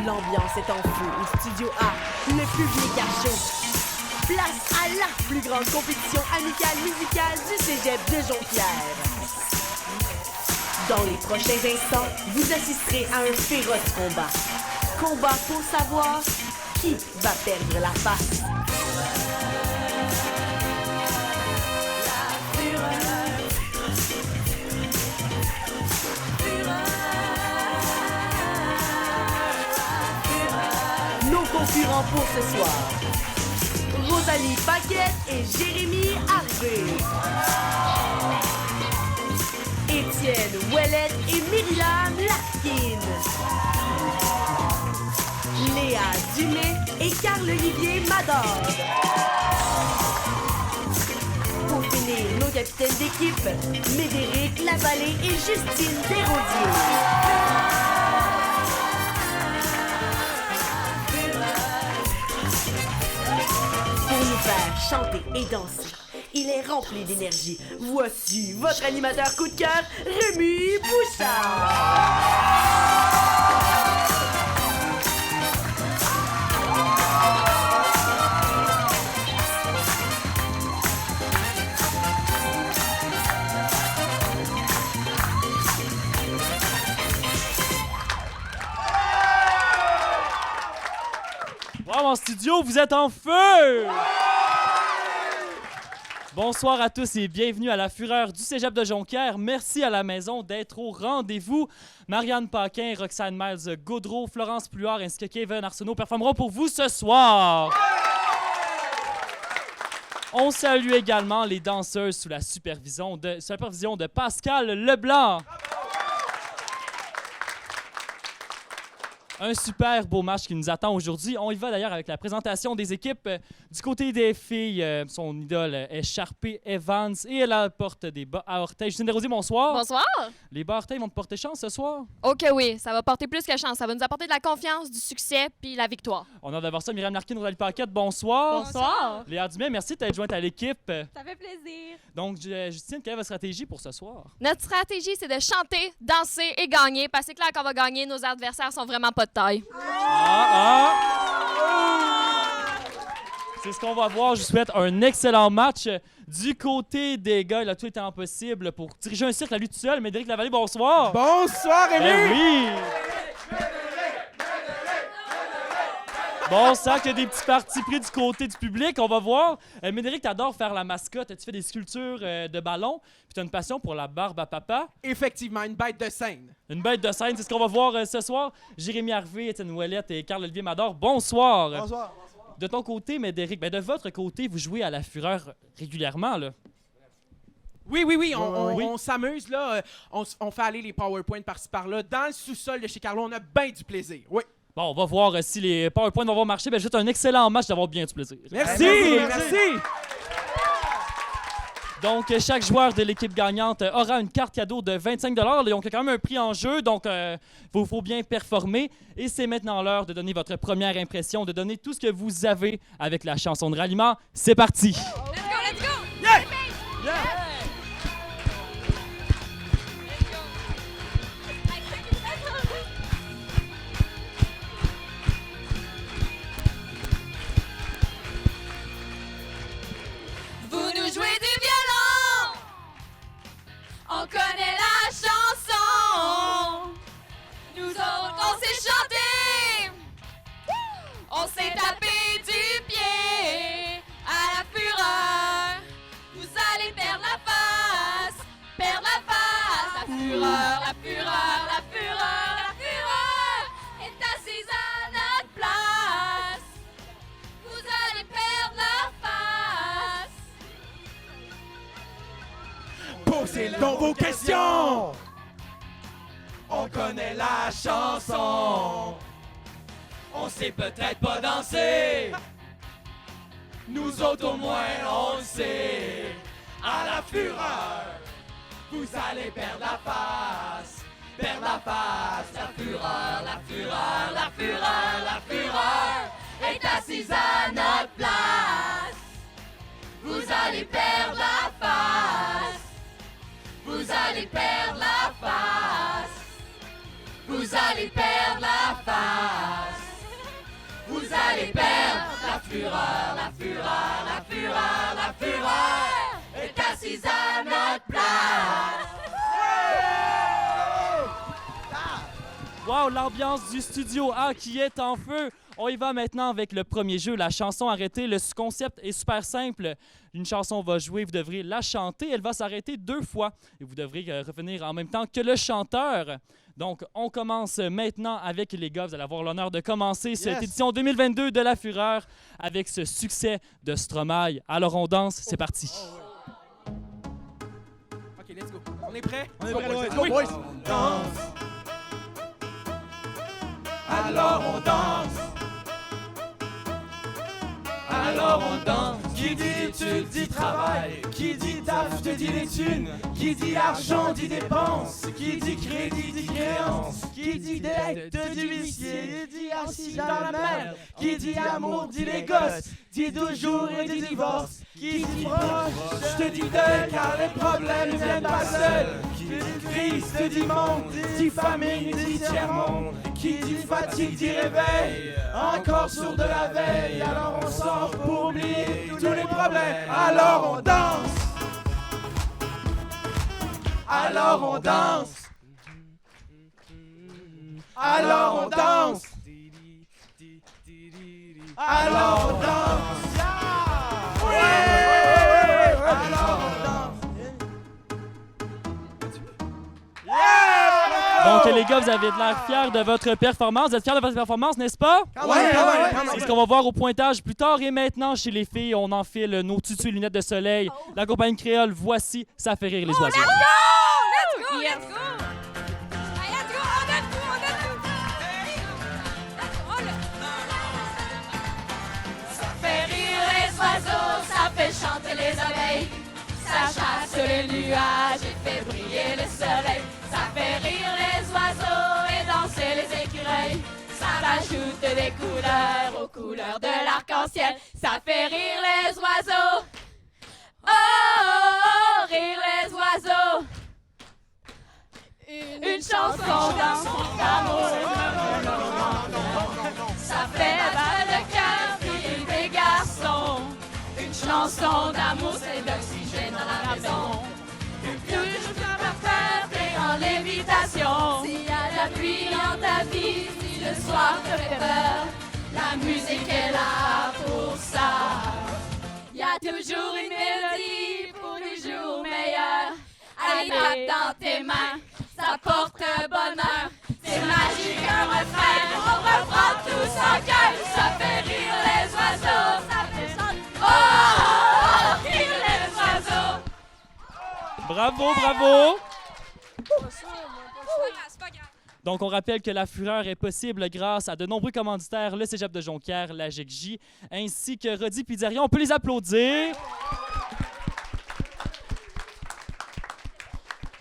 L'ambiance est en feu au Studio A, le public à chaud. Place à la plus grande compétition amicale musicale du cégep de Jonquière. Dans les prochains instants, vous assisterez à un féroce combat. Combat pour savoir qui va perdre la face. Nos concurrents pour ce soir: Rosalie Paquette et Jérémy Harvey. Étienne Ouellette et Myriam Laskin. Léa Dumais et Carl-Olivier Mador. Pour finir, nos capitaines d'équipe, Médéric Lavallée et Justine Desrosiers. Pour nous faire chanter et danser, il est rempli d'énergie. Voici votre animateur coup de cœur, Rémi Bouchard. Wow, en studio, vous êtes en feu! Bonsoir à tous et bienvenue à la Fureur du Cégep de Jonquière. Merci à la maison d'être au rendez-vous. Marianne Paquin, Roxane Miles Gaudreau, Florence Pluart ainsi que Kevin Arsenault performeront pour vous ce soir. On salue également les danseuses sous la supervision de Pascal Leblanc. Un super beau match qui nous attend aujourd'hui. On y va d'ailleurs avec la présentation des équipes. Du côté des filles, son idole est Sharpay Evans et elle porte des bas à orteils. Justine Desrosiers, bonsoir. Bonsoir. Les bas à orteils vont te porter chance ce soir? OK, oui, ça va porter plus que chance. Ça va nous apporter de la confiance, du succès puis la victoire. On a d'abord ça, Myriam Larkin, Rosalie Paquette, bonsoir. Bonsoir. Léa Dumais, merci d'être jointe à l'équipe. Ça fait plaisir. Donc, Justine, quelle est votre stratégie pour ce soir? Notre stratégie, c'est de chanter, danser et gagner. Parce que c'est clair qu'on va gagner. Nos adversaires sont vraiment pas de taille. C'est ce qu'on va voir. Je vous souhaite un excellent match. Du côté des gars, là, tout est impossible pour diriger un cirque à lui tout seul. Médéric Lavallée, bonsoir. Bonsoir, Rémi! Ben oui! Bon, ça, qu'il y a des petits partis pris du côté du public, on va voir. Médéric, t'adores faire la mascotte. Tu fais des sculptures de ballons. Puis t'as une passion pour la barbe à papa. Effectivement, une bête de scène. Une bête de scène, c'est ce qu'on va voir ce soir. Jérémy Harvey, Étienne Ouellette et Carl-Olivier Mador, bonsoir. Bonsoir. De ton côté, Médéric, de votre côté, vous jouez à la Fureur régulièrement, là. Oui, on Oui. s'amuse, là. On fait aller les PowerPoint par-ci par-là. Dans le sous-sol de chez Carlo, on a bien du plaisir. Oui. Bon, on va voir si les PowerPoints vont marcher. Ben, juste un excellent match, d'avoir bien du plaisir. Merci. Donc, chaque joueur de l'équipe gagnante aura une carte cadeau de 25 $. Donc, il y a quand même un prix en jeu. Donc, il faut bien performer. Et c'est maintenant l'heure de donner votre première impression, de donner tout ce que vous avez avec la chanson de ralliement. C'est parti! Let's go! Yeah! Yeah! Vous nous jouez du violon, on connaît la chanson. Nous autres, on sait chanter, on s'est tapé du pied à la fureur. Vous allez perdre la face, la fureur, la fureur, la fureur, la fureur est assise à notre place. Vous allez perdre la face. Posez donc vos questions. On connaît la chanson. On sait peut-être pas danser. Nous autres au moins on le sait. À la fureur, vous allez perdre la face. Perdre la face. La fureur, la fureur, la fureur, la fureur est assise à notre place. Vous allez perdre la face. Vous allez perdre la face. Vous allez perdre la face. pas les perdre. La fureur, la fureur, la fureur, la fureur est assise à notre place. Wow, l'ambiance du studio A qui est en feu. On y va maintenant avec le premier jeu, la chanson arrêtée. Le concept est super simple. Une chanson va jouer, vous devrez la chanter. Elle va s'arrêter 2 fois et vous devrez revenir en même temps que le chanteur. Donc, on commence maintenant avec les gars. Vous allez avoir l'honneur de commencer cette édition 2022 de La Fureur avec ce succès de Stromae. Alors, on danse. C'est parti. OK, let's go. On est prêts? On est prêts, boys. let's go, boys. Danse. Alors on danse. Alors on danse. Qui dit études dit travail. Qui dit taf te dit les thunes. Qui dit argent dit dépenses. Qui dit crédit dit créance. Qui dit dette te dit huissier. Qui dit assis dans la mer. Qui dit amour dit les gosses. Dit 12 jours et dit divorce. Qui dit proche te dit deuil car les problèmes ne viennent pas seuls. Qui dit crise te dit monde. Dit famine dit tiers-monde. Qui dit fatigue dit réveil. Encore sourd de la veille. Alors on sort pour oublier tous les problèmes. Alors on danse. Alors on danse. Alors on danse. Alors on danse. Ouais. Alors on danse. Donc, les gars, vous avez de l'air fiers de votre performance. Vous êtes fiers de votre performance, n'est-ce pas? Ouais. C'est ce qu'on va voir au pointage plus tard. Et maintenant, chez les filles, on enfile nos tutus et lunettes de soleil. La compagnie créole, voici, ça fait rire les oiseaux. Let's go! Hey, let's go! On a tout! Ça fait rire les oiseaux, ça fait chanter les abeilles. Ça chasse les nuages et fait briller le soleil. Ça fait rire les oiseaux et danser les écureuils. Ça rajoute des couleurs aux couleurs de l'arc-en-ciel. Ça fait rire les oiseaux. Oh, rire les oiseaux. Une chanson d'amour. Ça fait battre le cœur des garçons. Une chanson d'amour, c'est d'oxygène dans la maison. Toujours parfaite et en lévitation. S'il y a de la pluie dans ta vie, si le soir te fait peur, la musique est là pour ça. Il y a toujours une mélodie pour les jours meilleurs. Allez, tape dans tes mains, ça porte bonheur. C'est magique, un refrain, on reprend tous en cœur. Ça fait rire les oiseaux, ça fait chanter. Oh, rire les oiseaux. Bravo! Donc, on rappelle que la fureur est possible grâce à de nombreux commanditaires, le Cégep de Jonquière, la GECJ, ainsi que Rodi Pizzeria. On peut les applaudir.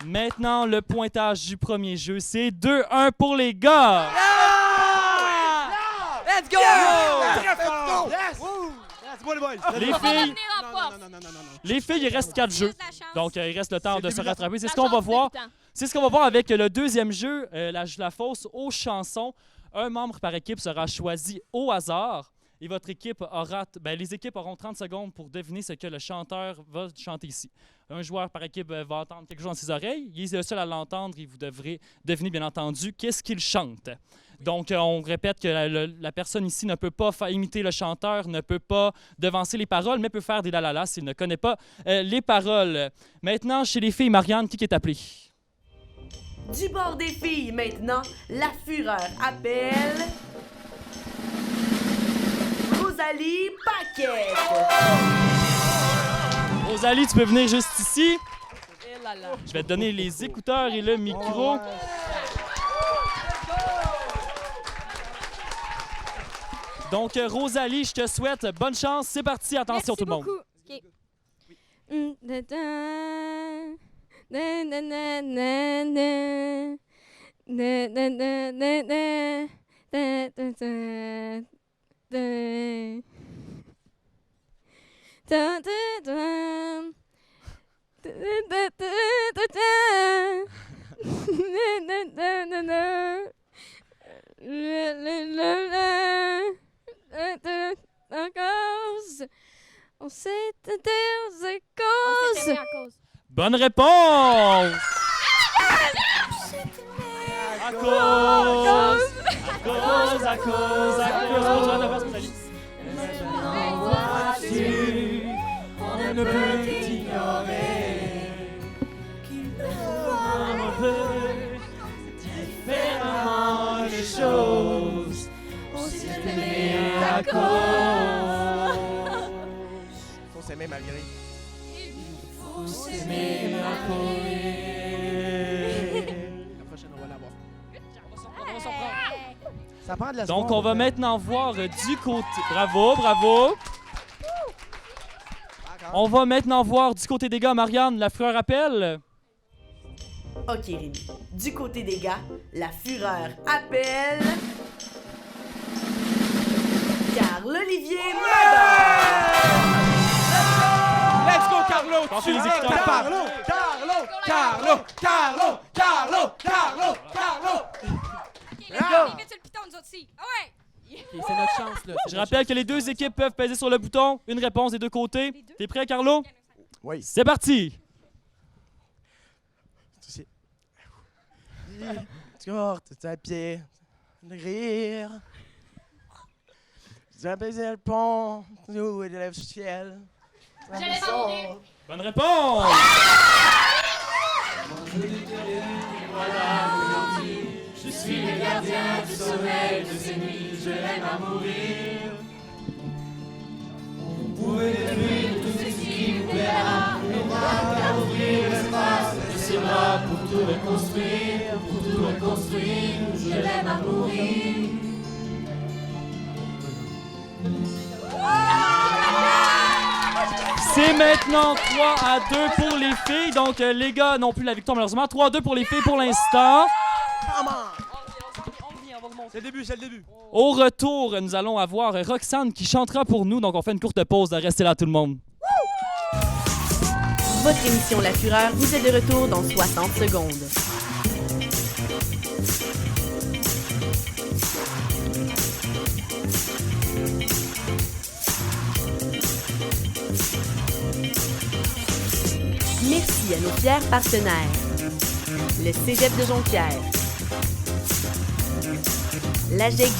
Maintenant, le pointage du premier jeu, c'est 2-1 pour les gars. Let's go! Très fort! Yes! C'est bon, les boys. Les On va filles, revenir en force. Non. les filles, il reste 4 jeux. Donc, il reste le temps de se rattraper. C'est La ce qu'on va chance voir. débutant. C'est ce qu'on va voir avec le deuxième jeu, la fosse aux chansons. Un membre par équipe sera choisi au hasard et votre équipe aura, les équipes auront 30 secondes pour deviner ce que le chanteur va chanter ici. Un joueur par équipe va entendre quelque chose dans ses oreilles. Il est le seul à l'entendre et vous devrez deviner, bien entendu, qu'est-ce qu'il chante. Donc, on répète que la personne ici ne peut pas imiter le chanteur, ne peut pas devancer les paroles, mais peut faire des la s'il ne connaît pas les paroles. Maintenant, chez les filles, Marianne, qui est appelée? Du bord des filles, maintenant, la fureur appelle... Rosalie Paquette. Rosalie, tu peux venir juste ici. Je vais te donner les écouteurs et le micro. Donc, Rosalie, je te souhaite bonne chance. C'est parti. Attention, tout le monde. s'est aimé à cause. Bonne réponse! À cause! À cause! Bonne journée, parce que Nathalie. On ne peut ignorer qu'il peut différemment les choses. On s'est aimé à cause. Faut s'aimer malgré. Faut s'aimer à cause. La prochaine, on va l'avoir. On va s'en prendre. Ça prend de la Donc, seconde, on va mais- maintenant voir du côté... Bravo! On va maintenant voir du côté des gars. Marianne, la fureur appelle. Ok, Rémi. Du côté des gars, la fureur appelle... Carl-Olivier Mador! Let's go, Carlo! Pensez les Tu écouteurs. es Carlo! Let's go! Vite sur le piton, nous autres aussi. Ah ouais! C'est notre chance, là. Je rappelle que les deux équipes peuvent peser sur le bouton. Une réponse des deux côtés. T'es prêt, Carlo? Oui. C'est parti! Tu cours, tu à pied, de rire. Tu as baisé le pont, nous et de lèvres du ciel. J'allais mourir. Bonne réponse! Je suis le gardien du sommeil de ces nuits, je l'aime à mourir. On pouvait devenir tout ce qui nous plaira, nos bras à ouvrir l'espace de ses bras pour tout reconstruire, je l'aime à mourir. C'est maintenant 3-2 pour les filles. Donc, les gars n'ont plus la victoire, malheureusement. 3-2 pour les filles pour l'instant. C'est le début, c'est le début. Au retour, nous allons avoir Roxane qui chantera pour nous. Donc, on fait une courte pause. Restez là, tout le monde. Votre émission La Fureur vous est de retour dans 60 secondes. Merci à nos fiers partenaires. Le Cégep de Jonquière. La GECJ.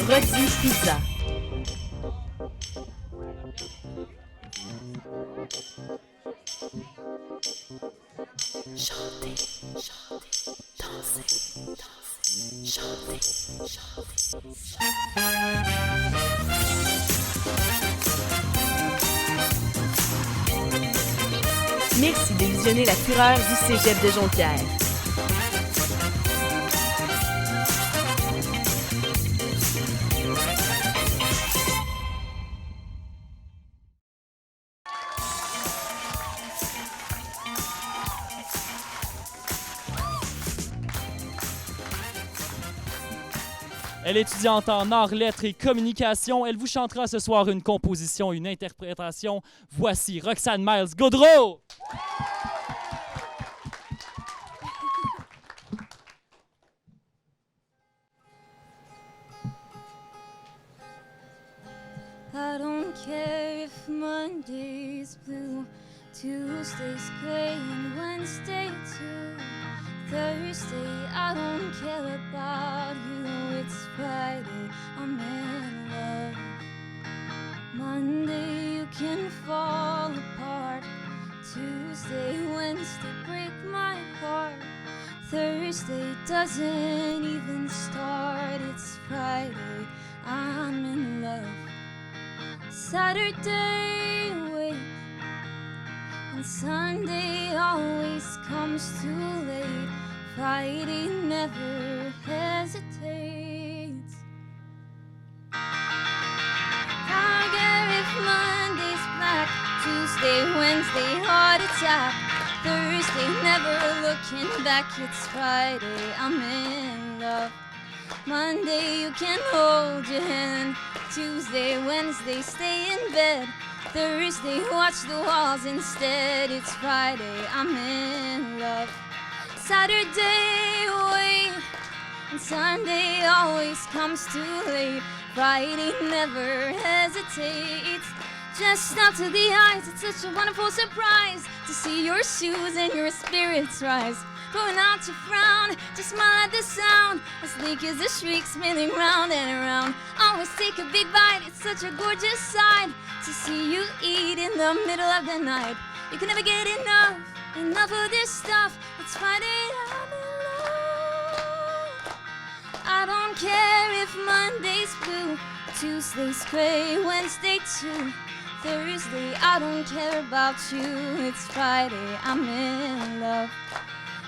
Rodi Pizza. Chantez, chantez, dansez, dansez, chantez, chantez. Merci de visionner La Fureur du Cégep de Jonquière. Elle est étudiante en arts, lettres et communication. Elle vous chantera ce soir une composition, une interprétation. Voici Roxane Miles Gaudreau! I don't care if Monday's blue, Tuesday's gray, and Wednesday too. Thursday, I don't care about you. It's Friday, I'm in love. Monday, you can fall apart. Tuesday, Wednesday, break my heart. Thursday doesn't even start. It's Friday, I'm in love. Saturday, wait, and Sunday always comes too late. Friday never hesitates. I don't care if Monday's black, Tuesday, Wednesday, heart attack. Thursday, never looking back, it's Friday, I'm in love. Monday, you can hold your hand. Tuesday, Wednesday, stay in bed. Thursday, watch the walls instead. It's Friday, I'm in love. Saturday, wait, and Sunday always comes too late. Friday never hesitates. Just out to the eyes, it's such a wonderful surprise to see your shoes and your spirits rise. Going out to frown, to smile at the sound, as sleek as a shriek spinning round and around. Always take a big bite, it's such a gorgeous sight to see you eat in the middle of the night. You can never get enough of this stuff. It's Friday, I'm in love. I don't care if Monday's blue, Tuesday's gray, Wednesday too, Thursday, I don't care about you. It's Friday, I'm in love.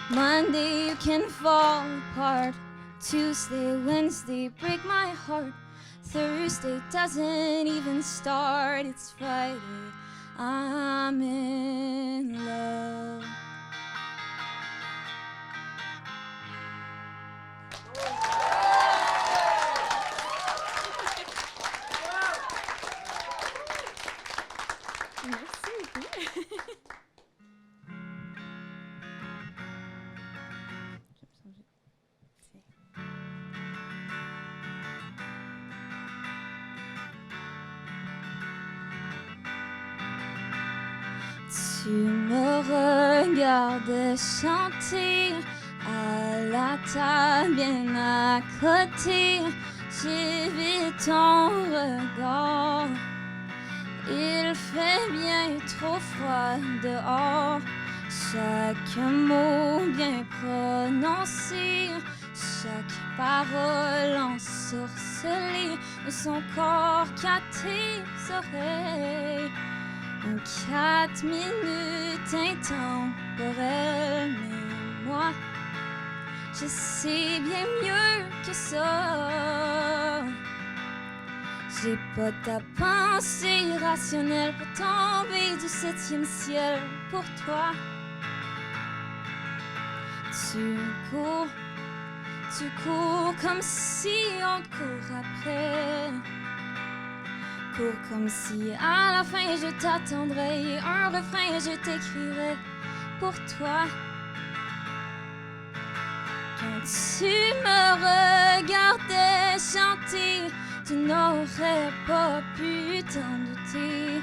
Monday, you can fall apart. Tuesday, Wednesday, break my heart. Thursday doesn't even start. It's Friday, I'm in love. Tu me regardes chanter à la table bien à côté. J'ai vu ton regard. Il fait bien trop froid dehors. Chaque mot bien prononcé, chaque parole ensorcelée de son corps qu'à tes oreilles. 4 minutes intemporelles, mais moi, je sais bien mieux que ça. J'ai pas ta pensée rationnelle pour tomber du 7e ciel pour toi. Tu cours comme si on te court après. Cours comme si à la fin je t'attendrais, un refrain je t'écrirais pour toi. Quand tu me regardais chanter, tu n'aurais pas pu t'en douter.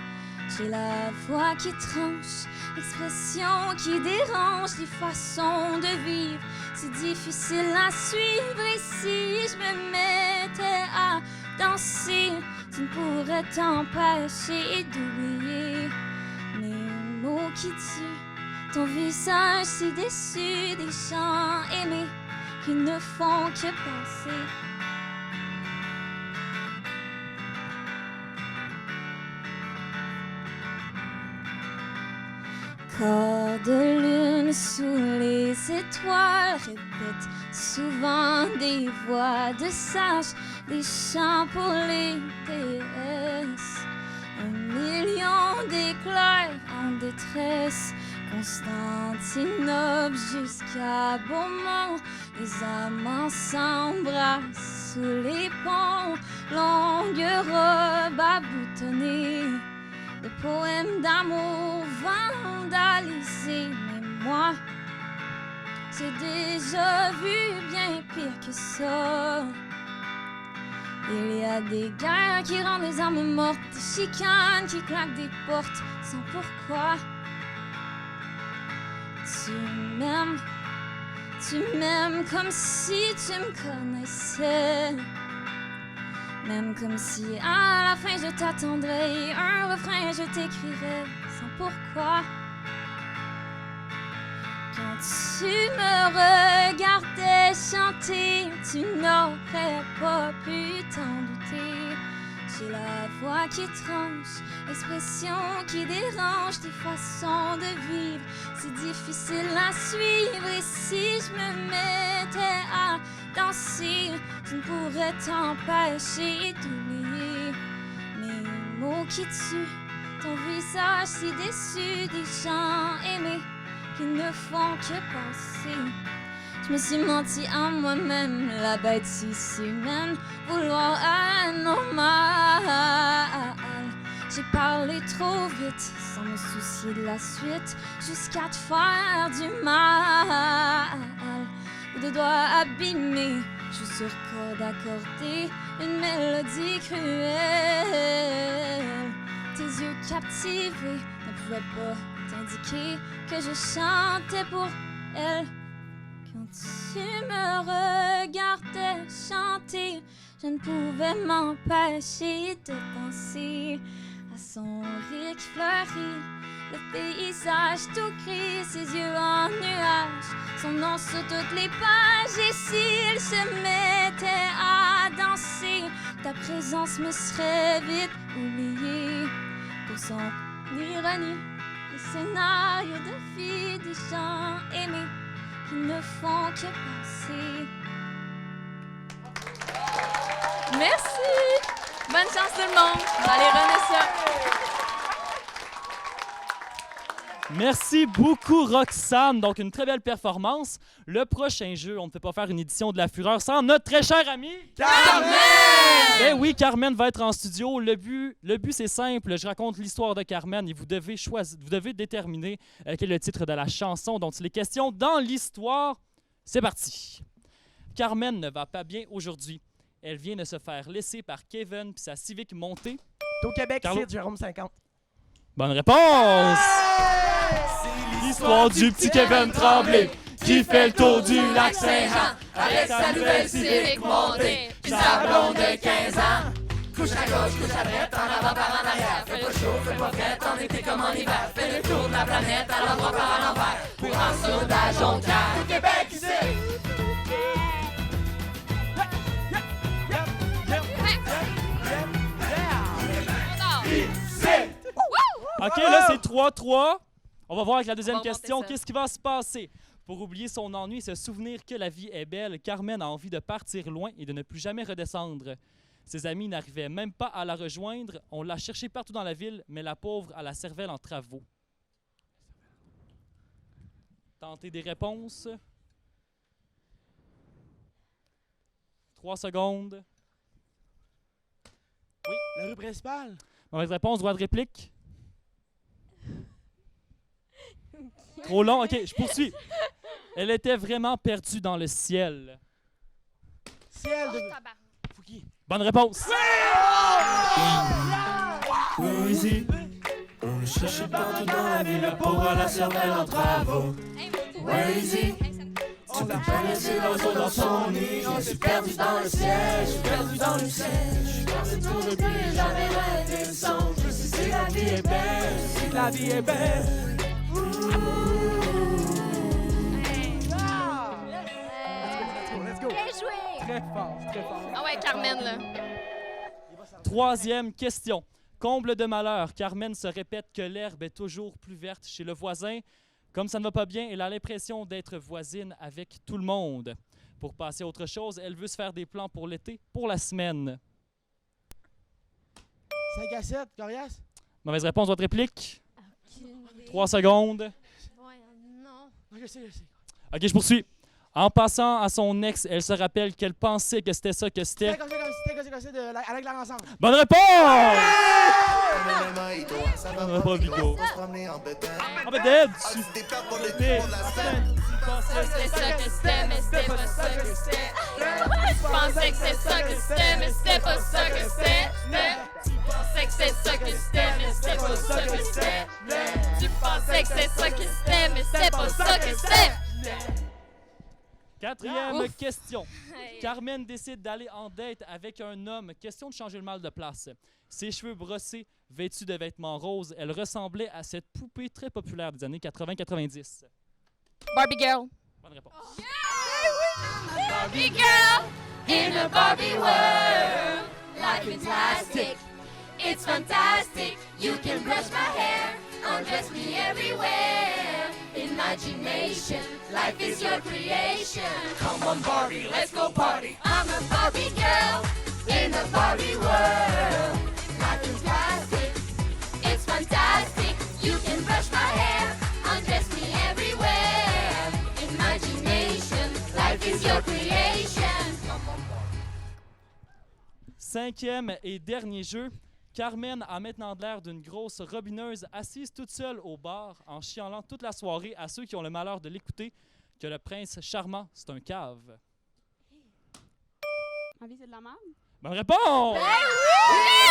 J'ai la voix qui tranche, l'expression qui dérange, les façons de vivre. C'est difficile à suivre et si je me mettais à danser, tu ne pourrais t'empêcher d'oublier mes mots qui tuent, ton visage si déçu, des chants aimés qui ne font que penser. Corps de lune sous les étoiles répète souvent des voix de sages, des chants pour les déesses. 1 million d'éclairs en détresse, Constantinople jusqu'à Beaumont. Les amants s'embrassent sous les ponts, longue robe aboutonnées, de poèmes d'amour vandalisés. Mais moi, j'ai déjà vu bien pire que ça. Il y a des guerres qui rendent les âmes mortes, des chicanes qui claquent des portes sans pourquoi. Tu m'aimes comme si tu me connaissais. Même comme si à la fin je t'attendrais, un refrain je t'écrirais sans pourquoi. Quand tu me regardais chanter, tu n'aurais pas pu t'en douter. J'ai la voix qui tranche, l'expression qui dérange, des façons de vivre. C'est difficile à suivre et si je me mettais à danser, tu ne pourrais t'empêcher d'oublier mes mots qui tuent, ton visage si déçu, des chants aimés qui ne font que penser. Je me suis menti à moi-même, la bêtise humaine, vouloir anormal. J'ai parlé trop vite, sans me soucier de la suite, jusqu'à te faire du mal. De doigts abîmés, joue sur corde accordée une mélodie cruelle. Tes yeux captivés ne pouvaient pas t'indiquer que je chantais pour elle. Quand tu me regardais chanter, je ne pouvais m'empêcher de penser à son rire qui fleurit, le paysage tout gris, ses yeux en nuages, son nom sur toutes les pages. Et s'il se mettait à danser, ta présence me serait vite oubliée. Pour son ironie, les scénarios de vie des gens aimés qui ne font que passer. Merci! Bonne chance tout le monde! Allez, Renessia! Merci beaucoup, Roxane. Donc, une très belle performance. Le prochain jeu, on ne peut pas faire une édition de La Fureur sans notre très cher ami... Carmen! Ben oui, Carmen va être en studio. Le but c'est simple. Je raconte l'histoire de Carmen et vous devez déterminer quel est le titre de la chanson dont il est question dans l'histoire. C'est parti. Carmen ne va pas bien aujourd'hui. Elle vient de se faire laisser par Kevin puis sa Civic montée. Au Québec, Carlo. c'est Jérôme 50. Bonne réponse! C'est l'histoire du petit Kevin Tremblay qui fait le tour du lac Saint-Jean avec sa nouvelle Civic montée puis sa blonde de 15 ans. Couche à gauche, couche à droite, en avant par en arrière. Fais pas chaud, fais pas frais, en été comme en hiver. Fais le tour de la planète à l'endroit par à l'envers. Pour un saudage Jonquière. Au Québec, ici! OK, là, c'est 3-3. On va voir avec la deuxième On va question. monter ça. Qu'est-ce qui va se passer? Pour oublier son ennui et se souvenir que la vie est belle, Carmen a envie de partir loin et de ne plus jamais redescendre. Ses amis n'arrivaient même pas à la rejoindre. On l'a cherchée partout dans la ville, mais la pauvre a la cervelle en travaux. Tentez des réponses. 3 secondes. La rue principale. Mauvaise réponse, droit de réplique. Trop long, OK, je poursuis. Elle était vraiment perdue dans le ciel. Ciel de Tabarnak. Fouki. Bonne réponse. Poésie. On le cherchait partout dans la ville, le pauvre à la cervelle en travaux. Crazy. Tu peux pas laisser l'oiseau dans son nid. Je suis perdu dans le ciel, je suis perdu dans le ciel. Je suis perdu tout depuis, j'avais rêvé le son. Je sais que la vie est belle, je sais que la vie est belle. Let's go. Bien joué! Très fort, très fort. Ah ouais, Carmen, là. Troisième question. Comble de malheur, Carmen se répète que l'herbe est toujours plus verte chez le voisin. Comme ça ne va pas bien, elle a l'impression d'être voisine avec tout le monde. Pour passer à autre chose, elle veut se faire des plans pour l'été, pour la semaine. 5 à 7, Corias. Mauvaise réponse, votre réplique. 3 secondes. Ouais, non. Je sais. OK, je poursuis. En passant à son ex, elle se rappelle qu'elle pensait que c'était ça que c'était. C'était comme de avec la ensemble. Bonne réponse! Ça va pas, Vico. Ah ben Deb, tu Des plats pour t'es- l'été, pour la semaine. C'est ça que c'était, mais c'était pas ça que c'était. Je pensais que c'était ça que c'était, mais c'était pas ça que c'était. Tu pensais que c'était ça que c'était, mais c'était pas ça que c'était. Tu pensais que c'était ça que c'était, mais c'était pas ça que c'était. Quatrième Ouf. question. Hey. Carmen décide d'aller en date avec un homme. Question de changer le mal de place. Ses cheveux brossés, vêtus de vêtements roses, elle ressemblait à cette poupée très populaire des années 80-90. Barbie girl. Bonne réponse. Barbie girl In a Barbie world, life is plastic. It's fantastic. You can brush my hair, undress me everywhere. Imagination, life is your creation. Come on, Barbie, let's go party. I'm a Barbie girl in a Barbie world. Life is plastic. It's fantastic. You can brush my hair, undress me everywhere. Imagination, life is your creation. Cinquième et dernier jeu. Carmen a maintenant l'air d'une grosse robineuse assise toute seule au bar en chialant toute la soirée à ceux qui ont le malheur de l'écouter que le prince charmant, c'est un cave. Ma vie, c'est de la merde. Bonne réponse!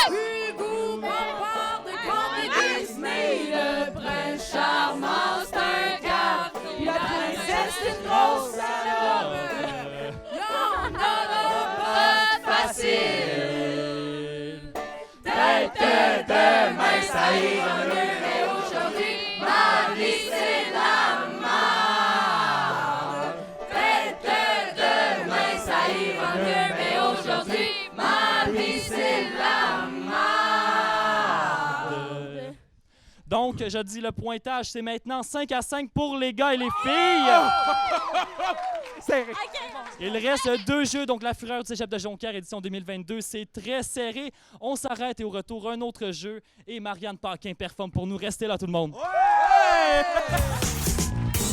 Hugo m'emporte de contes Disney. Le prince charmant, c'est un gars. La princesse, c'est une grosse salope. Non, non, pas facile. Peut-être que demain, ça ira mieux, mais aujourd'hui, ma vie, c'est la merde. Peut-être que demain, ça ira mieux, mais aujourd'hui, ma vie, c'est la merde. Donc, je dis le pointage, c'est maintenant 5-5 pour les gars et les filles. Serré. Il reste 2 jeux, donc La Fureur du Cégep de Jonquière, édition 2022. C'est très serré. On s'arrête et au retour, un autre jeu. Et Marianne Paquin performe pour nous. Restez là, tout le monde.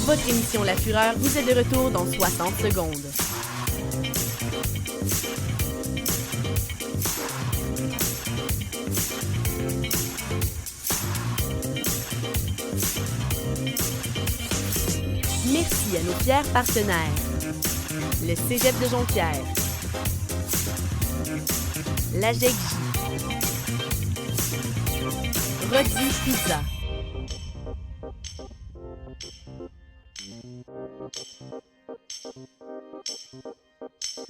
Votre émission La Fureur vous est de retour dans 60 secondes. Merci à nos fiers partenaires. Le Cégep de Jonquière, la GEGJ, Rodi Pizza,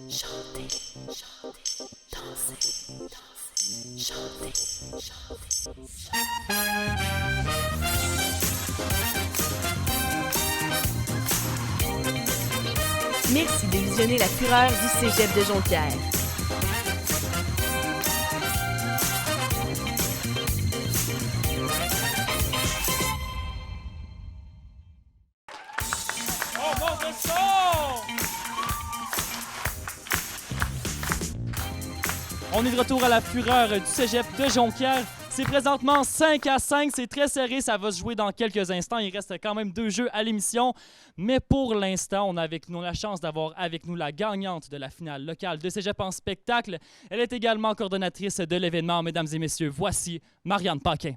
chantez, chantez, dansez, dansez, chantez, chantez. Merci de visionner La Fureur du Cégep de Jonquière. On monte le son! On est de retour à La Fureur du Cégep de Jonquière. C'est présentement 5-5, c'est très serré, ça va se jouer dans quelques instants. Il reste quand même 2 jeux à l'émission. Mais pour l'instant, on a avec nous la chance d'avoir avec nous la gagnante de la finale locale de Cégep en spectacle. Elle est également coordonnatrice de l'événement. Mesdames et messieurs, voici Marianne Paquin.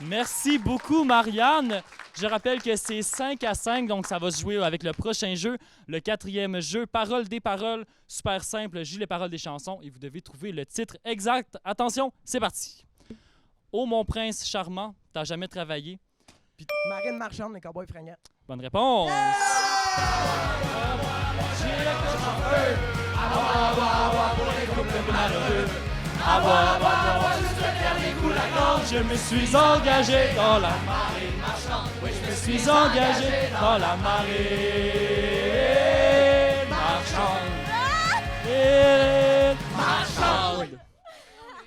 Merci beaucoup, Marianne. Je rappelle que c'est 5-5, donc ça va se jouer avec le prochain jeu. Le 4e jeu, Paroles des paroles. Super simple, j'ai les paroles des chansons et vous devez trouver le titre exact. Attention, c'est parti. Ô mon prince charmant, t'as jamais travaillé. Marine Marchande, les cowboys fringants. Bonne réponse. Je me suis engagé dans la marine marchande. Oui, je me suis engagé dans la marine marchande.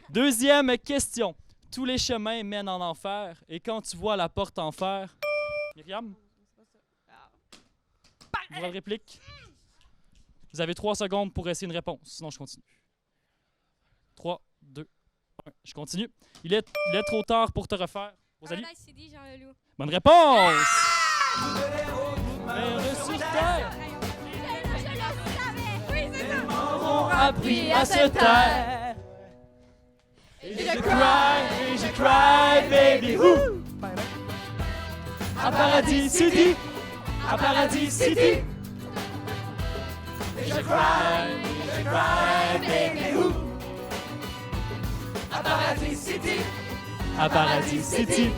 Deuxième question. Tous les chemins mènent en enfer. Et quand tu vois la porte en fer... Myriam? Droit de réplique. Vous avez 3 secondes pour essayer une réponse. Sinon, je continue. 3, 2, 1. Je continue. Il est trop tard pour te refaire. Rosalie? Paradise City, Jean Leloup. Bonne réponse! Merde sur terre! On a appris à se taire. Et je cry, baby, who? À Paradis City, à Paradis City. Et je cry, baby, who? À Paradis City, à Paradis City.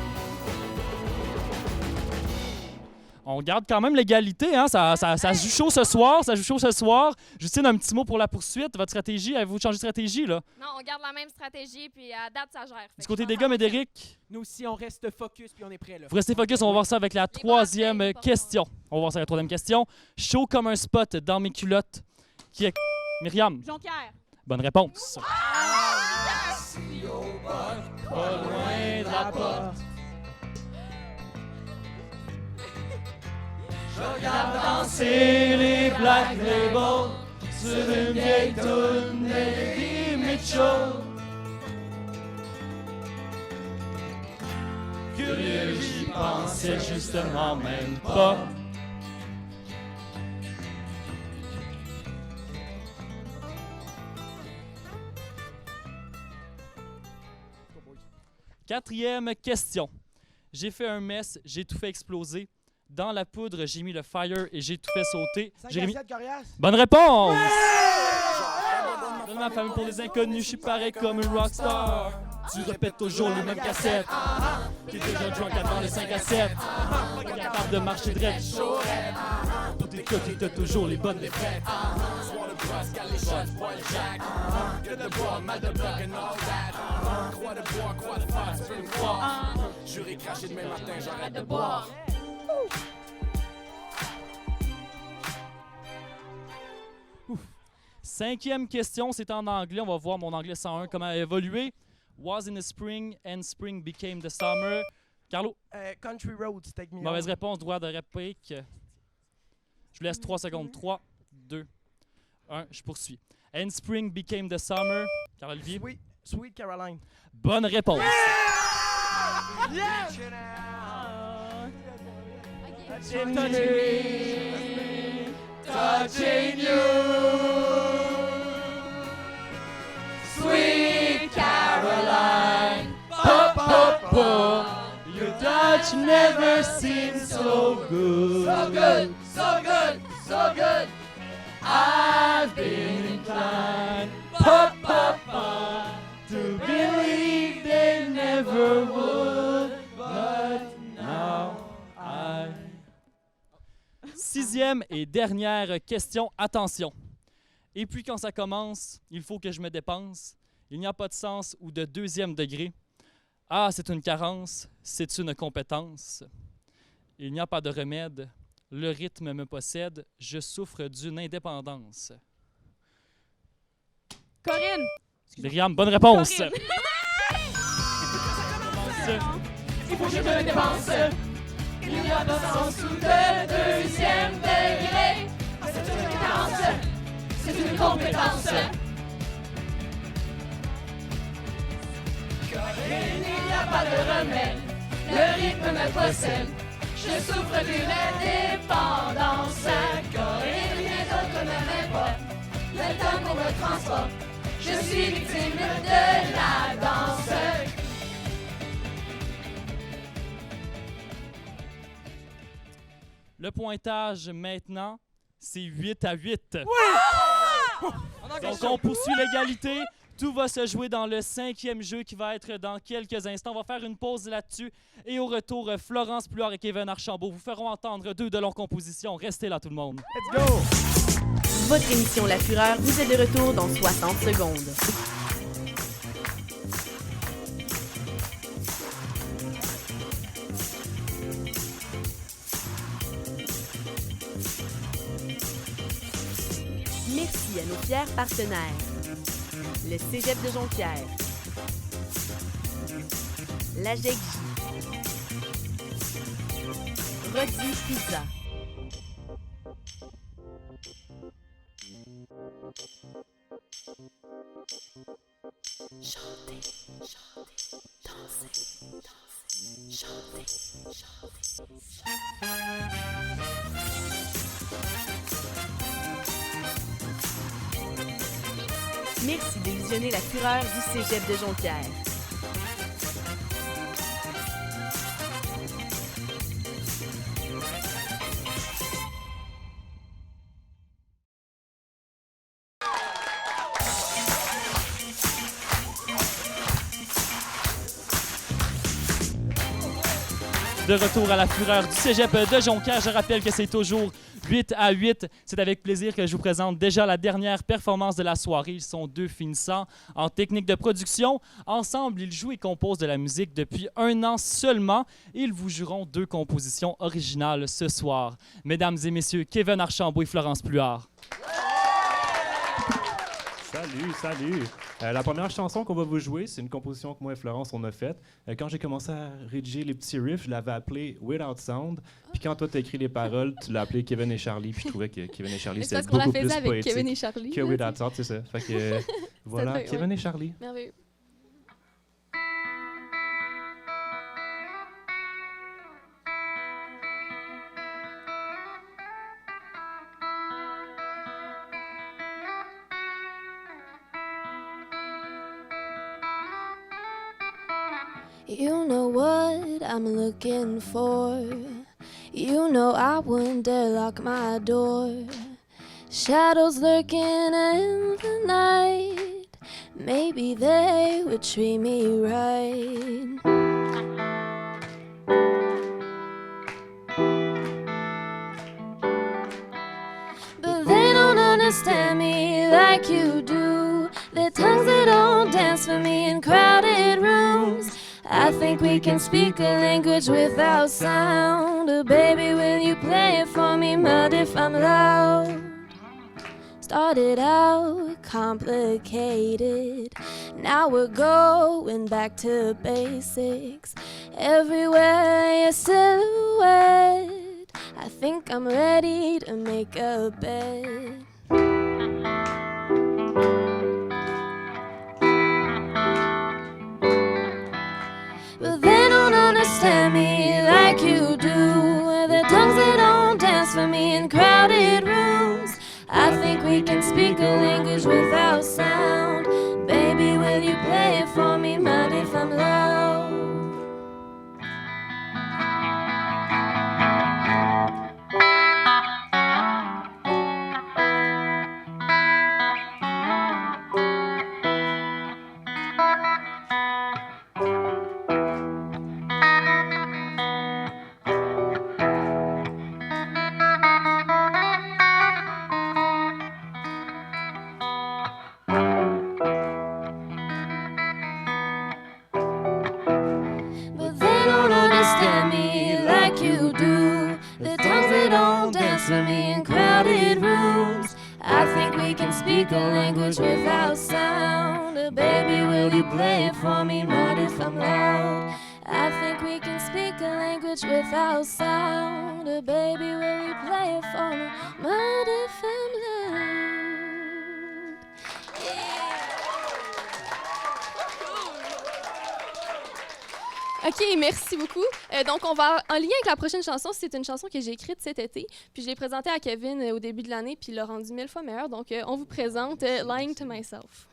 On garde quand même l'égalité, hein? Ça joue chaud ce soir, Justine, un petit mot pour la poursuite. Votre stratégie, avez-vous changé de stratégie, là? Non, on garde la même stratégie, puis à date, ça gère. Du côté des gars, Médéric? Nous aussi, on reste focus puis on est prêts, là. Vous restez focus, on va voir ça avec la troisième question. On va voir ça avec la troisième question. Chaud comme un spot dans mes culottes. Qui est... Myriam? Jonquière. Bonne réponse. Pas loin de la porte. Je regarde danser les Black Label sur une vieille toune d'Eddie Mitchell. Curieux, j'y pensais justement même pas. Quatrième question. J'ai fait un mess, j'ai tout fait exploser. Dans la poudre, j'ai mis le fire et j'ai tout fait sauter. 5 à 7, Corias. Bonne réponse! Dans ma famille pour les inconnus, je suis pareil comme une rockstar. Tu répètes toujours les mêmes cassettes. T'es déjà drunk avant les 5 à 7. Pas capable de marcher droit. Pour tes côtés, t'as toujours les bonnes défaites. Juré craché demain matin, j'arrête de boire. Cinquième question, c'est en anglais. On va voir mon anglais 101 comment a évolué. Was in the spring and spring became the summer. Carlo? Country Roads, Take Me Home. Mauvaise réponse, droit de réplique. Je vous laisse 3 secondes. 3, 2, 1, je poursuis. And spring became the summer. Carl-Olivier? Sweet Caroline. Bonne réponse. Yes! Touching me, touching you, sweet Caroline. Pop, pop, pop. Your touch never seemed so good. So good, so good, so good. I've been inclined, pop, pop, pop, to believe they never would, but now I... Sixième et dernière question, attention. Et puis quand ça commence, il faut que je me dépense. Il n'y a pas de sens ou de deuxième degré. Ah, c'est une carence, c'est une compétence. Il n'y a pas de remède, le rythme me possède, je souffre d'une indépendance. Corinne. Myriam, bonne réponse. Corinne. Il faut que je me dépense. Il n'y a pas de sens ou de deuxième degré. C'est une carence, c'est une compétence. Il n'y a pas de remède, le rythme me possède. Je souffre d'une indépendance. Corinne, rien d'autre ne m'importe. Le temps me transporte. Je suis victime de la danse. Le pointage maintenant, c'est 8-8. Donc, on poursuit l'égalité. Tout va se jouer dans le 5e jeu qui va être dans quelques instants. On va faire une pause là-dessus. Et au retour, Florence Pluart et Kevin Archambault vous feront entendre 2 de leurs compositions. Restez là, tout le monde. Let's go! Votre émission La Fureur vous est de retour dans 60 secondes. Merci à nos fiers partenaires. Le Cégep de Jonquière. La JECJ. Rodi Pizza. Chantez, chantez, dansez, dansez, chantez, chantez. Merci de visionner La Fureur du Cégep de Jonquière. De retour à La Fureur du Cégep de Jonquière. Je rappelle que c'est toujours 8-8. C'est avec plaisir que je vous présente déjà la dernière performance de la soirée. Ils sont 2 finissants en technique de production. Ensemble, ils jouent et composent de la musique depuis 1 an seulement. Ils vous joueront 2 compositions originales ce soir. Mesdames et messieurs, Kevin Archambault et Florence Pluart. Salut! La première chanson qu'on va vous jouer, c'est une composition que moi et Florence, on a faite. Quand j'ai commencé à rédiger les petits riffs, je l'avais appelé Without Sound. Puis quand toi, t'as écrit les paroles, tu l'as appelé Kevin et Charlie. Puis je trouvais que Kevin et Charlie, c'était beaucoup plus avec poétique Kevin et Charlie, que Without Sound, c'est ça. Fait que voilà, fait, Kevin et Charlie. Merveilleux. You know what I'm looking for. You know I wouldn't dare lock my door. Shadows lurking in the night. Maybe they would treat me right. But they don't understand me like you do. Their tongues they don't dance for me in crowded rooms. I think we can speak a language without sound. Baby, will you play it for me? Mind if I'm loud? Started out complicated. Now we're going back to basics. Everywhere your silhouette. I think I'm ready to make a bed. But they don't understand me like you do. Their tongues they don't dance for me in crowded rooms. I think we can speak a language without sound. Baby, will you play it for me? Mind if I'm loud? For me in crowded rooms, I think we can speak a language without sound. Baby, will you play it for me? Mind if I'm loud? I think we can speak a language without sound. Baby, will you play it for me? Mind if I'm loud? OK, merci beaucoup. Donc, on va en lien avec la prochaine chanson. C'est une chanson que j'ai écrite cet été. Puis, je l'ai présentée à Kevin au début de l'année, puis il l'a rendue 1000 fois meilleure. Donc, on vous présente Lying to Myself.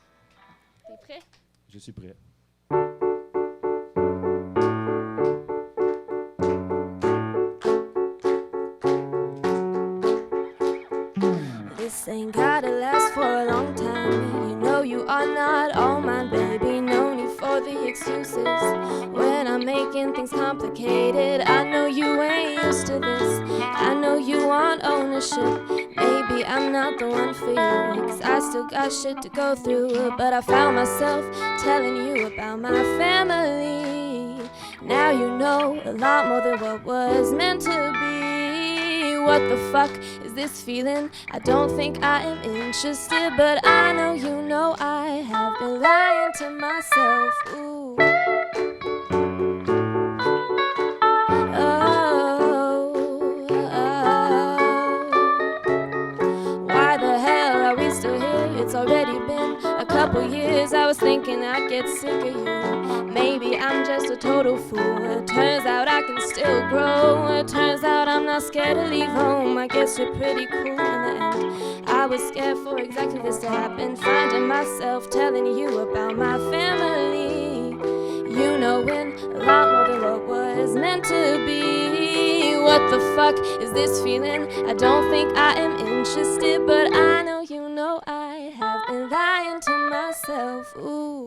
T'es prêt? Je suis prêt. This ain't gotta last for a long time. You know you are not all mine, baby. No need for the excuses. When I'm making things complicated, I know you ain't used to this. I know you want ownership. Maybe I'm not the one for you, 'cause I still got shit to go through. But I found myself telling you about my family. Now you know a lot more than what was meant to be. What the fuck is this feeling? I don't think I am interested, but I know you know I have been lying to myself. Ooh. Why the hell are we still here? It's already been a couple years. I was thinking I'd get sick of you. Maybe I'm just a total fool. It turns out I can still grow. It turns out I'm not scared to leave home. I guess you're pretty cool in the end. I was scared for exactly this to happen. Finding myself telling you about my family. You knowing a lot more than what was meant to be. What the fuck is this feeling? I don't think I am interested, but I know you know I have been lying to myself. Ooh.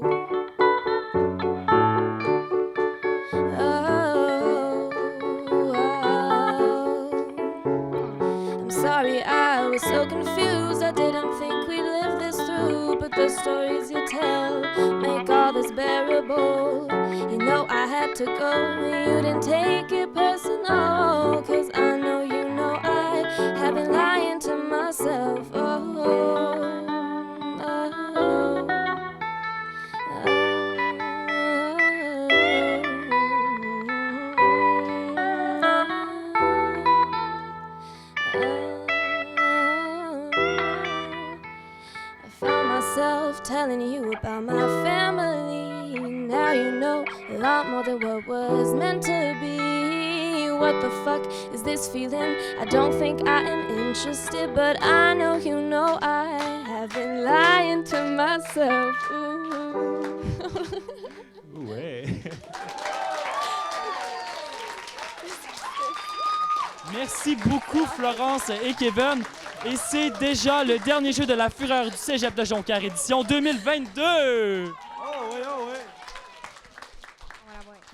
Sorry, I was so confused. I didn't think we'd live this through. But the stories you tell make all this bearable. You know I had to go. You didn't take it personal. 'Cause I know you know I have been lying to myself. Telling you about my family. Now you know a lot more than what was meant to be. What the fuck is this feeling? I don't think I am interested, but I know you know I have been lying to myself. Ooh. Ouais. Merci beaucoup, Florence et Kevin. Et c'est déjà le dernier jeu de la Fureur du Cégep de Jonquière, édition 2022. Oh, ouais, oh, ouais.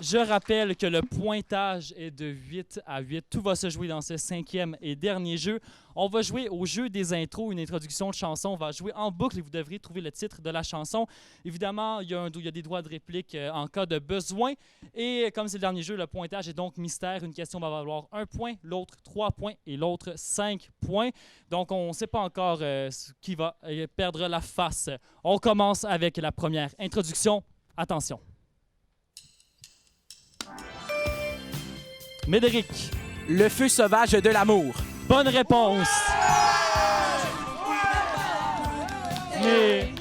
Je rappelle que le pointage est de 8 à 8. Tout va se jouer dans ce 5e et dernier jeu. On va jouer au jeu des intros, une introduction de chanson. On va jouer en boucle et vous devrez trouver le titre de la chanson. Évidemment, il y a des droits de réplique en cas de besoin. Et comme c'est le dernier jeu, le pointage est donc mystère. Une question va valoir 1 point, l'autre 3 points et l'autre 5 points. Donc, on ne sait pas encore qui va perdre la face. On commence avec la première introduction. Attention. Médéric. Le feu sauvage de l'amour. Bonne réponse. Mais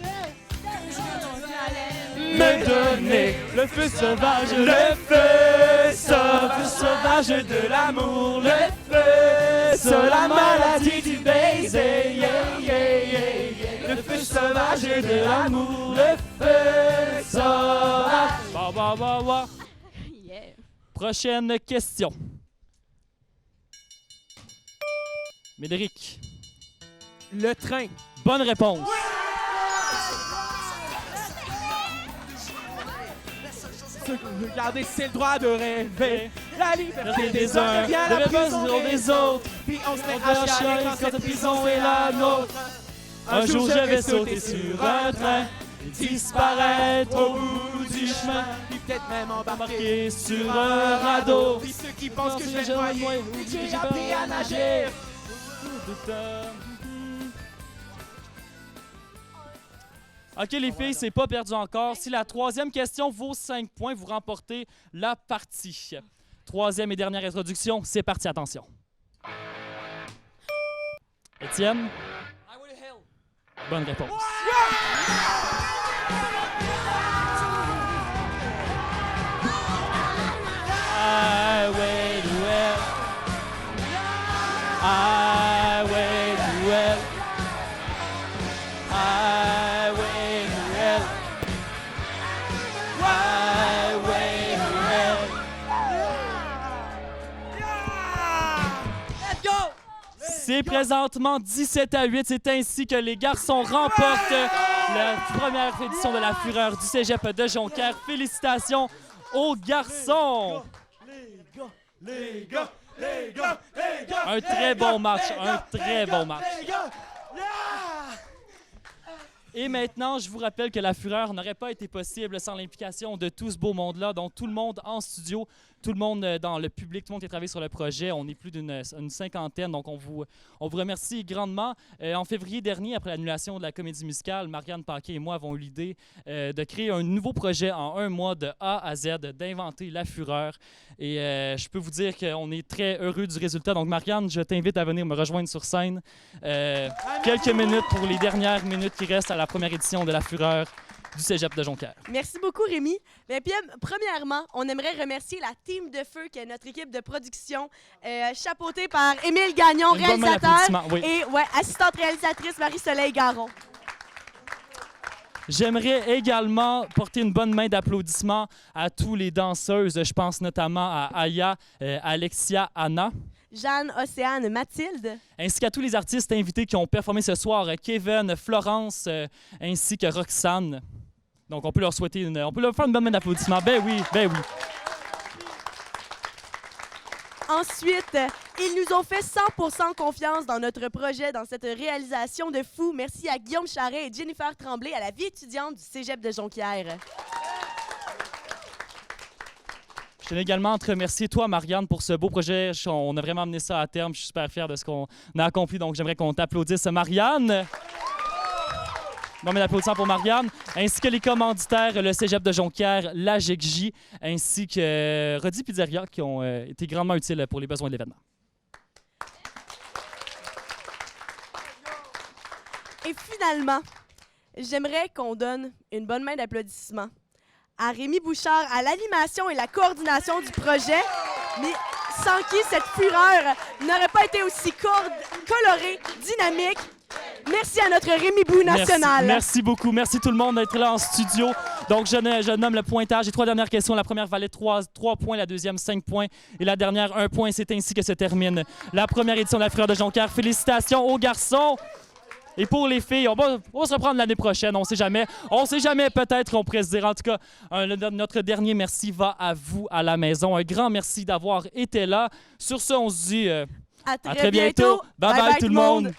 me donner le feu sauvage, le feu sauvage de l'amour, le feu sur la maladie du baiser, yeah, yeah, yeah, yeah. Le feu sauvage de l'amour, le feu sauvage. Bah, bah, bah, bah. Yeah. Prochaine question. Médéric. Le train. Bonne réponse. Regardez, c'est le droit de rêver. La liberté Des uns, devient de la prison raison des autres. Puis on se met On à va chialer quand cette prison est la nôtre. Un jour je vais sauter sur un train, disparaître au bout du chemin, Puis peut-être même embarquer embarqué sur un radeau. Puis ceux qui pensent que je vais me noyer, j'ai appris à nager. OK, les filles, c'est pas perdu encore. Si la troisième question vaut 5 points, vous remportez la partie. Troisième et dernière introduction, c'est parti, attention. Étienne? Bonne réponse. Highway to hell. Highway to hell. Highway to hell. Highway to hell. Let's go! C'est présentement 17-8. C'est ainsi que les garçons remportent la première édition de la Fureur du Cégep de Jonquière. Félicitations aux garçons! Les gars! Les gars! Les gars! Un très bon match, un très bon match. Les gars! Yeah! Et maintenant, je vous rappelle que la Fureur n'aurait pas été possible sans l'implication de tout ce beau monde-là, donc tout le monde en studio, tout le monde dans le public, tout le monde qui a travaillé sur le projet. On est plus d'une cinquantaine, donc on vous remercie grandement. En février dernier, après l'annulation de la comédie musicale, Marianne Paquet et moi avons eu l'idée de créer un nouveau projet en un mois de A à Z, d'inventer la Fureur. Et je peux vous dire qu'on est très heureux du résultat. Donc Marianne, je t'invite à venir me rejoindre sur scène. Quelques minutes pour les dernières minutes qui restent à la première édition de la Fureur du Cégep de Jonquière. Merci beaucoup, Rémi. Bien, puis, premièrement, on aimerait remercier la team de feu, qui est notre équipe de production, chapeautée par Émile Gagnon, Une bonne main réalisateur, d'applaudissements, oui. et assistante réalisatrice Marie-Soleil Garon. J'aimerais également porter une bonne main d'applaudissements à tous les danseuses. Je pense notamment à Aya, Alexia, Anna. Jeanne, Océane, Mathilde. Ainsi qu'à tous les artistes invités qui ont performé ce soir, Kevin, Florence, ainsi que Roxane. Donc, on peut leur souhaiter on peut leur faire une bonne main d'applaudissements. Ben oui, ben oui. Ensuite, ils nous ont fait 100% confiance dans notre projet, dans cette réalisation de fou. Merci à Guillaume Charret et Jennifer Tremblay, à la vie étudiante du Cégep de Jonquière. Je tenais également à te remercier, toi, Marianne, pour ce beau projet. On a vraiment amené ça à terme. Je suis super fier de ce qu'on a accompli. Donc, j'aimerais qu'on t'applaudisse, Marianne. Non, mais l'applaudissement pour Marianne, ainsi que les commanditaires, le Cégep de Jonquière, la GECJ, ainsi que Rodi Pizzeria, qui ont été grandement utiles pour les besoins de l'événement. Et finalement, j'aimerais qu'on donne une bonne main d'applaudissements à Rémi Bouchard, à l'animation et la coordination du projet, mais sans qui cette fureur n'aurait pas été aussi colorée, dynamique. Merci à notre Rémi Bou national. Merci beaucoup. Merci tout le monde d'être là en studio. Donc, je nomme le pointage. J'ai 3 dernières questions. La première valait 3 points, la deuxième 5 points et la dernière 1 point. C'est ainsi que se termine la première édition de la Fureur de Jonquière. Félicitations aux garçons. Et pour les filles, on va se reprendre l'année prochaine. On ne sait jamais. On ne sait jamais. Peut-être qu'on pourrait se dire. En tout cas, notre dernier merci va à vous à la maison. Un grand merci d'avoir été là. Sur ce, on se dit à très bientôt. Bye bye tout le monde.